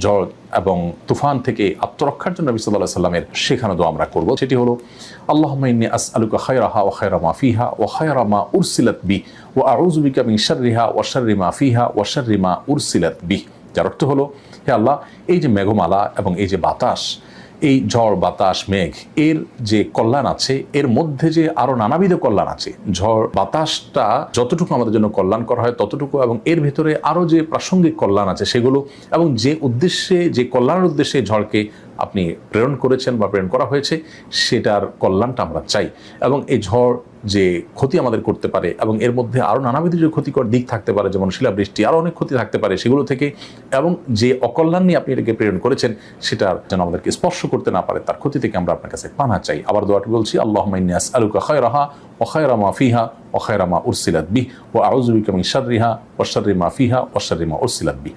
ঝড় এবং তুফান থেকে আত্মরক্ষার জন্য নবী সাল্লাল্লাহু আলাইহি সাল্লামের শেখানো দোয়া আমরা করব। সেটি হলো আল্লাহুম্মা ইন্নী আসআলুকা খায়রাহা ওয়া খায়রা মা ফিহা ওয়া খায়রা মা উরসিলাত বি ওয়া আউযু বিকা মিন শাররিহা ওয়া শাররি মা ফিহা ওয়া শাররি মা উরসিলাত বি। যার অর্থ হলো, হে আল্লাহ, এই যে মেঘমালা এবং এই যে বাতাস, এই ঝড় বাতাস মেঘ, এর যে কল্যাণ আছে এর মধ্যে যে আরো নানাবিধ কল্যাণ আছে। ঝড় বাতাসটা যতটুকু আমাদের জন্য কল্যাণ করা হয় ততটুকু, এবং এর ভিতরে আরো যে প্রাসঙ্গিক কল্যাণ আছে সেগুলো, এবং যে উদ্দেশ্যে, যে কল্যাণের উদ্দেশ্যে ঝড়কে আপনি প্রেরণ করেছেন বা প্রেরণ করা হয়েছে সেটার কল্যাণটা আমরা চাই। এবং এই ঝড় যে ক্ষতি আমাদের করতে পারে এবং এর মধ্যে আরও নানাবিধ যে ক্ষতিকর দিক থাকতে পারে, যেমন শিলাবৃষ্টি, আরও অনেক ক্ষতি থাকতে পারে সেগুলো থেকে, এবং যে অকল্যাণ নিয়ে আপনি এটাকে প্রেরণ করেছেন সেটা যেন আমাদেরকে স্পর্শ করতে না পারে, তার ক্ষতি থেকে আমরা আপনার কাছে পানা চাই। আবার দোয়াটি বলছি, আল্লাহুম্মা ইন্নী আসআলুকা খায়রাহা ওয়া খায়রা মা ফিহা ওয়া খায়রা মা উরসিলাত বিহি ওয়া আউযু বিকা মিন শাররিহা ওয়া শাররি মা ফিহা ওয়া শাররি মা উরসিলাত বিহি।